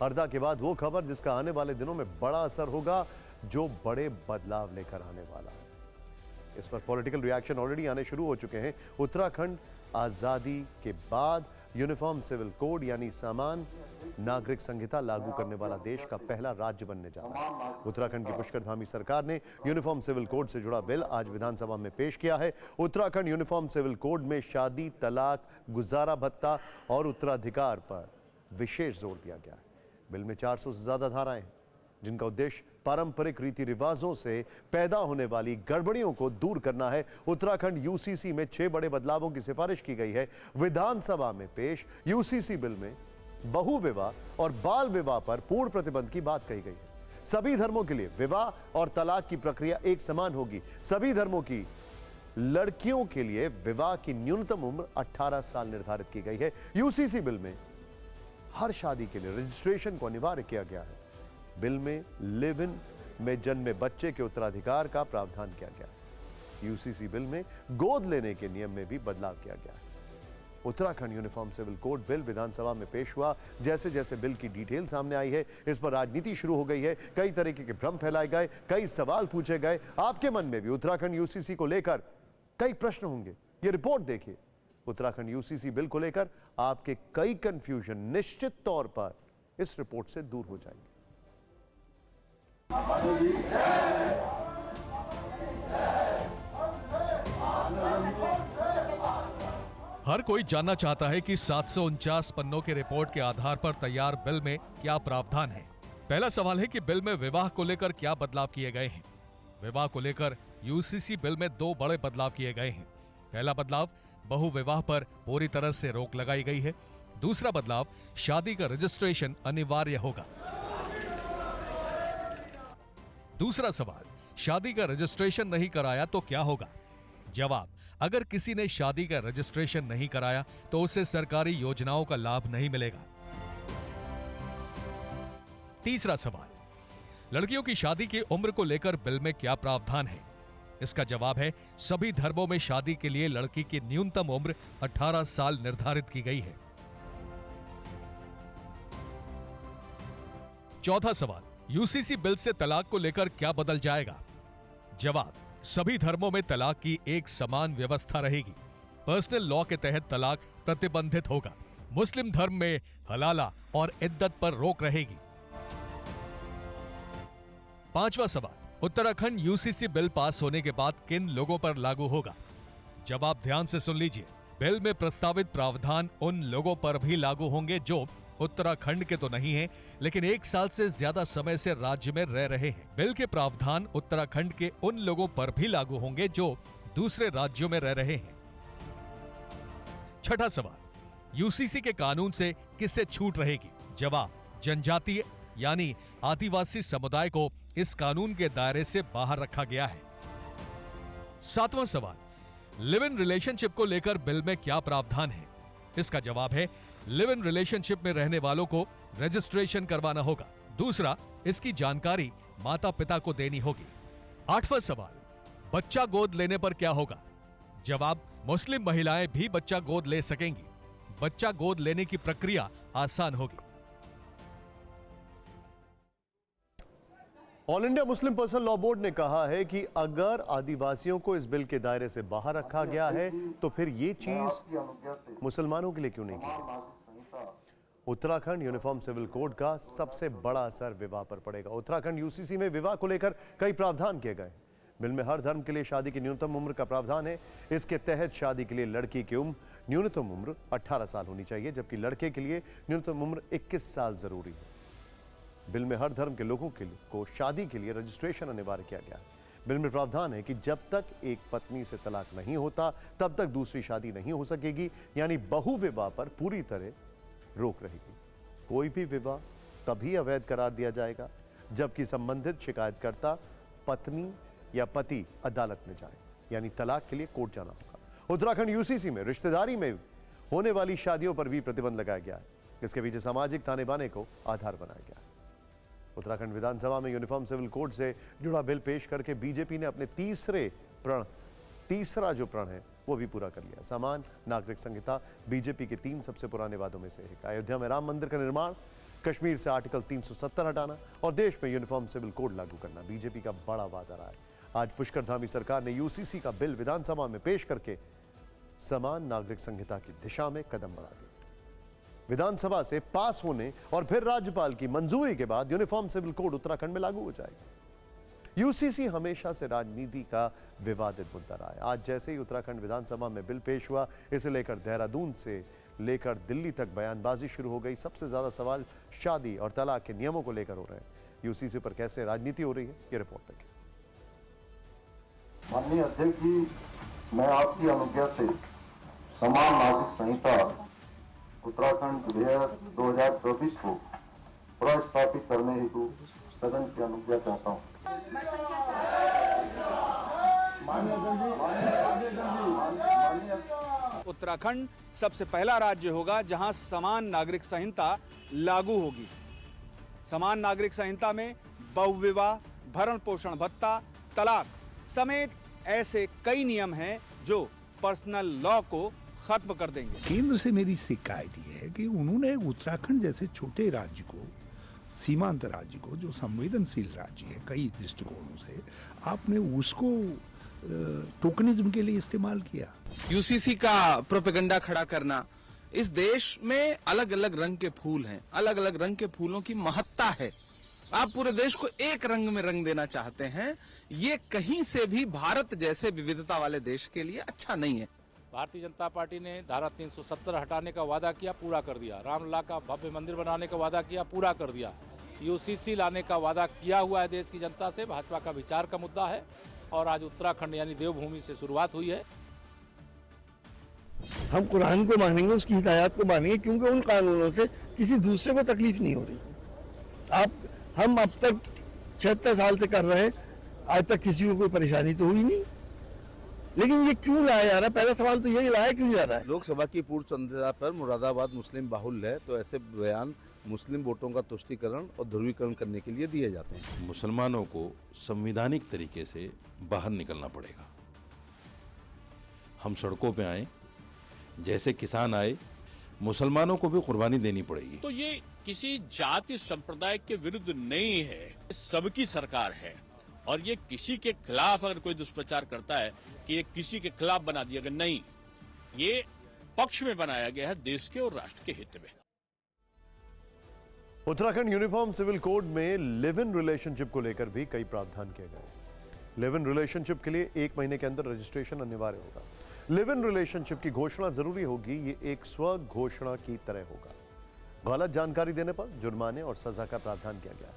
हरदा के बाद वो खबर जिसका आने वाले दिनों में बड़ा असर होगा, जो बड़े बदलाव लेकर आने वाला है। इस पर पॉलिटिकल रिएक्शन ऑलरेडी आने शुरू हो चुके हैं। उत्तराखंड आजादी के बाद यूनिफॉर्म सिविल कोड यानी समान नागरिक संहिता लागू करने वाला देश का पहला राज्य बनने जा रहा है। उत्तराखंड की पुष्कर धामी सरकार ने यूनिफॉर्म सिविल कोड से जुड़ा बिल आज विधानसभा में पेश किया है। उत्तराखंड यूनिफॉर्म सिविल कोड में शादी, तलाक, गुजारा भत्ता और उत्तराधिकार पर विशेष जोर दिया गया है। बिल में 400 से ज्यादा धाराएं हैं, जिनका उद्देश्य पारंपरिक रीति रिवाजों से पैदा होने वाली गड़बड़ियों को दूर करना है। उत्तराखंड यूसीसी में 6 बड़े बदलावों की सिफारिश की गई है। विधानसभा में पेश यूसीसी बिल में बहु विवाह और बाल विवाह पर पूर्ण प्रतिबंध की बात कही गई है। सभी धर्मों के लिए विवाह और तलाक की प्रक्रिया एक समान होगी। सभी धर्मों की लड़कियों के लिए विवाह की न्यूनतम उम्र 18 साल निर्धारित की गई है। यूसीसी बिल में हर शादी के लिए रजिस्ट्रेशन को अनिवार्य किया गया है। बिल में लिव इन में जन्मे बच्चे के उत्तराधिकार का प्रावधान किया गया है। यूसीसी बिल में गोद लेने के नियम में भी बदलाव किया गया है। Uttarakhand uniform civil code bill विधानसभा में पेश हुआ। जैसे जैसे बिल की डिटेल सामने आई है, इस पर राजनीति शुरू हो गई है। कई तरीके के भ्रम फैलाए गए, कई सवाल पूछे गए। आपके मन में भी उत्तराखंड यूसीसी को लेकर कई प्रश्न होंगे। ये रिपोर्ट देखिए। उत्तराखंड यूसीसी बिल को लेकर आपके कई कंफ्यूजन निश्चित तौर पर इस रिपोर्ट से दूर हो जाएंगे। हर कोई जानना चाहता है कि 749 पन्नों के रिपोर्ट के आधार पर तैयार बिल में क्या प्रावधान है। पहला सवाल है कि बिल में विवाह को लेकर क्या बदलाव किए गए हैं। विवाह को लेकर यूसीसी बिल में 2 बड़े बदलाव किए गए हैं। पहला बदलाव, बहु विवाह पर पूरी तरह से रोक लगाई गई है। दूसरा बदलाव, शादी का रजिस्ट्रेशन अनिवार्य होगा। दूसरा सवाल, शादी का रजिस्ट्रेशन नहीं कराया तो क्या होगा? जवाब, अगर किसी ने शादी का रजिस्ट्रेशन नहीं कराया तो उसे सरकारी योजनाओं का लाभ नहीं मिलेगा। तीसरा सवाल, लड़कियों की शादी की उम्र को लेकर बिल में क्या प्रावधान है? इसका जवाब है, सभी धर्मों में शादी के लिए लड़की की न्यूनतम उम्र 18 साल निर्धारित की गई है। चौथा सवाल, यूसीसी बिल से तलाक को लेकर क्या बदल जाएगा? जवाब, सभी धर्मों में तलाक की एक समान व्यवस्था रहेगी। पर्सनल लॉ के तहत तलाक प्रतिबंधित होगा। मुस्लिम धर्म में हलाला और इद्दत पर रोक रहेगी। पांचवा सवाल, उत्तराखंड यूसीसी बिल पास होने के बाद किन लोगों पर लागू होगा? जवाब ध्यान से सुन लीजिए। बिल में प्रस्तावित प्रावधान उन लोगों पर भी लागू होंगे जो उत्तराखंड के तो नहीं हैं, लेकिन 1 साल से ज्यादा समय से राज्य में रह रहे हैं। बिल के प्रावधान उत्तराखंड के उन लोगों पर भी लागू होंगे जो दूसरे राज्यों में रह रहे हैं। छठा सवाल, यूसीसी के कानून से किससे छूट रहेगी? जवाब, जनजातीय यानी आदिवासी समुदाय को इस कानून के दायरे से बाहर रखा गया है। सातवां सवाल, लिव इन रिलेशनशिप को लेकर बिल में क्या प्रावधान है? इसका जवाब है, लिव इन रिलेशनशिप में रहने वालों को रजिस्ट्रेशन करवाना होगा। दूसरा, इसकी जानकारी माता पिता को देनी होगी। आठवां सवाल, बच्चा गोद लेने पर क्या होगा? जवाब, मुस्लिम महिलाएं भी बच्चा गोद ले सकेंगी। बच्चा गोद लेने की प्रक्रिया आसान होगी। All India Muslim personal law board ने कहा है कि अगर आदिवासियों को इस बिल के दायरे से बाहर रखा गया है तो फिर ये चीज मुसलमानों के लिए क्यों नहीं की गई? उत्तराखंड यूनिफॉर्म सिविल कोड का सबसे बड़ा असर विवाह पर पड़ेगा। उत्तराखंड यूसीसी में विवाह को लेकर कई प्रावधान किए गए। बिल में हर धर्म के लिए शादी की न्यूनतम उम्र का प्रावधान है। इसके तहत शादी के लिए लड़की की न्यूनतम उम्र 18 साल होनी चाहिए, जबकि लड़के के लिए न्यूनतम उम्र 21 साल जरूरी है। बिल में हर धर्म के लोगों को शादी के लिए रजिस्ट्रेशन अनिवार्य किया गया है। बिल में प्रावधान है कि जब तक एक पत्नी से तलाक नहीं होता तब तक दूसरी शादी नहीं हो सकेगी, यानी बहु विवाह पर पूरी तरह रोक रहेगी। कोई भी विवाह तभी अवैध करार दिया जाएगा जबकि संबंधित शिकायतकर्ता पत्नी या पति अदालत में जाए, यानी तलाक के लिए कोर्ट जाना होगा। उत्तराखंड यूसीसी में रिश्तेदारी में होने वाली शादियों पर भी प्रतिबंध लगाया गया है। इसके पीछे सामाजिक ताने बाने को आधार बनाया गया है। उत्तराखंड विधानसभा में यूनिफॉर्म सिविल कोड से जुड़ा बिल पेश करके बीजेपी ने अपने तीसरा जो प्रण है वो भी पूरा कर लिया। समान नागरिक संहिता बीजेपी के 3 सबसे पुराने वादों में से एक। अयोध्या में राम मंदिर का निर्माण कश्मीर से आर्टिकल 370 हटाना और देश में यूनिफॉर्म सिविल कोड लागू करना बीजेपी का बड़ा वादा रहा है। आज पुष्कर धामी सरकार ने यूसीसी का बिल विधानसभा में पेश करके समान नागरिक संहिता की दिशा में कदम बढ़ा दिया। विधानसभा से पास होने और फिर राज्यपाल की मंजूरी के बाद यूनिफॉर्म सिविल कोड उत्तराखंड में लागू हो जाएगा। यूसीसी हमेशा से राजनीति का विवादित मुद्दा रहा है। आज जैसे ही उत्तराखंड विधानसभा में बिल पेश हुआ, इसे लेकर देहरादून से लेकर दिल्ली तक बयानबाजी शुरू हो गई। सबसे ज्यादा सवाल शादी और तलाक के नियमों को लेकर हो रहे हैं। यूसीसी पर कैसे राजनीति हो रही है, ये रिपोर्ट देखिए। माननीय अध्यक्ष जी, मैं आपकी अनुज्ञा से समान नागरिक संहिता उत्तराखंड विधेयक 2024 को प्रस्तावित करने हेतु सदन की अनुज्ञा चाहता हूँ। उत्तराखंड सबसे पहला राज्य होगा जहां समान नागरिक संहिता लागू होगी। समान नागरिक संहिता में बहुविवाह, भरण पोषण भत्ता, तलाक समेत ऐसे कई नियम हैं जो पर्सनल लॉ को खत्म कर देंगे। केंद्र से मेरी शिकायत ये है कि उन्होंने उत्तराखंड जैसे छोटे राज्य को, सीमांत राज्य को, जो संवेदनशील राज्य है कई दृष्टिकोणों से, आपने उसको टोकनिज्म के लिए इस्तेमाल किया। यूसीसी का प्रोपेगेंडा खड़ा करना, इस देश में अलग अलग रंग के फूल हैं, अलग अलग रंग के फूलों की महत्ता है। आप पूरे देश को एक रंग में रंग देना चाहते हैं, ये कहीं से भी भारत जैसे विविधता वाले देश के लिए अच्छा नहीं है। भारतीय जनता पार्टी ने धारा 370 हटाने का वादा किया, पूरा कर दिया। रामलला का भव्य मंदिर बनाने का वादा किया, पूरा कर दिया। यूसीसी लाने का वादा किया हुआ है देश की जनता से। भाजपा का विचार का मुद्दा है और आज उत्तराखंड यानी देवभूमि से शुरुआत हुई है। हम कुरान को मानेंगे, उसकी हिदायत को मानेंगे, क्योंकि उन कानूनों से किसी दूसरे को तकलीफ नहीं हो रही। हम अब तक 76 साल से कर रहे हैं, आज तक किसी को कोई परेशानी तो हुई नहीं, लेकिन ये क्यों लाया जा रहा है? पहला सवाल तो यही, लाया क्यों जा रहा है? लोकसभा की पूर्व संध्या पर मुरादाबाद मुस्लिम बाहुल्य है, तो ऐसे बयान मुस्लिम वोटों का तुष्टीकरण और ध्रुवीकरण करने के लिए दिए जाते हैं। मुसलमानों को संवैधानिक तरीके से बाहर निकलना पड़ेगा। हम सड़कों पे आए, जैसे किसान आए, मुसलमानों को भी कुर्बानी देनी पड़ेगी। तो ये किसी जाति संप्रदाय के विरुद्ध नहीं है, सबकी सरकार है। और ये किसी के खिलाफ अगर कोई दुष्प्रचार करता है कि ये किसी के खिलाफ बना दिया गया, नहीं, ये पक्ष में बनाया गया है, देश के और राष्ट्र के हित में। उत्तराखंड यूनिफॉर्म सिविल कोड में लिव इन रिलेशनशिप को लेकर भी कई प्रावधान किए गए। लिव इन रिलेशनशिप के लिए 1 महीने के अंदर रजिस्ट्रेशन अनिवार्य होगा। लिव इन रिलेशनशिप की घोषणा जरूरी होगी, ये एक स्व घोषणा की तरह होगा। गलत जानकारी देने पर जुर्माने और सजा का प्रावधान किया गया।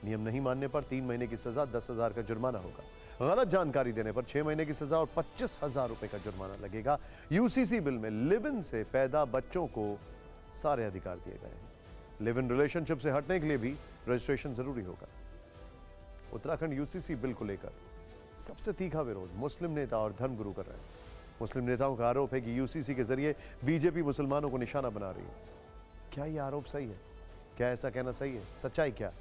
नियम नहीं मानने पर 3 महीने की सजा, 10,000 का जुर्माना होगा। गलत जानकारी देने पर 6 महीने की सजा और 25,000 रुपए का जुर्माना लगेगा। यूसीसी बिल में लिव इन से पैदा बच्चों को सारे अधिकार दिए गए हैं। लिव इन रिलेशनशिप से हटने के लिए भी रजिस्ट्रेशन जरूरी होगा। उत्तराखंड यूसीसी बिल को लेकर सबसे तीखा विरोध मुस्लिम नेता और धर्मगुरु कर रहे हैं। मुस्लिम नेताओं का आरोप है कि यूसीसी के जरिए बीजेपी मुसलमानों को निशाना बना रही है। क्या यह आरोप सही है? क्या ऐसा कहना सही है? सच्चाई क्या?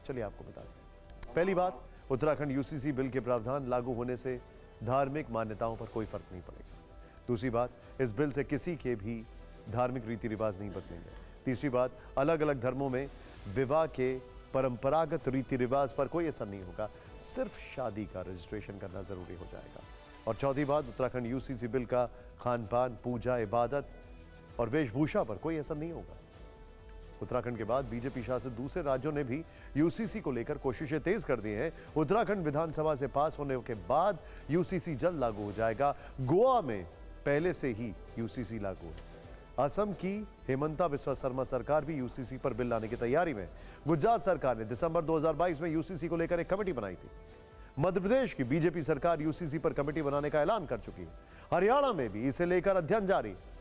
चलिए आपको बताते हैं। पहली बात, उत्तराखंड यूसीसी बिल के प्रावधान लागू होने से धार्मिक मान्यताओं पर कोई फर्क नहीं पड़ेगा। दूसरी बात, इस बिल से किसी के भी धार्मिक रीति रिवाज नहीं बदलेंगे। तीसरी बात, अलग अलग धर्मों में विवाह के परंपरागत रीति रिवाज पर कोई असर नहीं होगा, सिर्फ शादी का रजिस्ट्रेशन करना जरूरी हो जाएगा। और चौथी बात, उत्तराखंड यूसीसी बिल का खान पान, पूजा, इबादत और वेशभूषा पर कोई असर नहीं होगा। उत्तराखंड के बाद बीजेपी शासित दूसरे राज्यों ने भी यूसीसी को लेकर कोशिशें तेज कर दी हैं। उत्तराखंड विधानसभा से पास होने के बाद यूसीसी जल्द लागू हो जाएगा। गोवा में पहले से ही यूसीसी लागू है। असम की हेमंता बिस्वा शर्मा सरकार भी यूसीसी पर बिल लाने की तैयारी में। गुजरात सरकार ने दिसंबर 2022 में यूसीसी को लेकर एक कमेटी बनाई थी। मध्य प्रदेश की बीजेपी सरकार यूसीसी पर कमेटी बनाने का ऐलान कर चुकी है। हरियाणा में भी इसे लेकर अध्ययन जारी।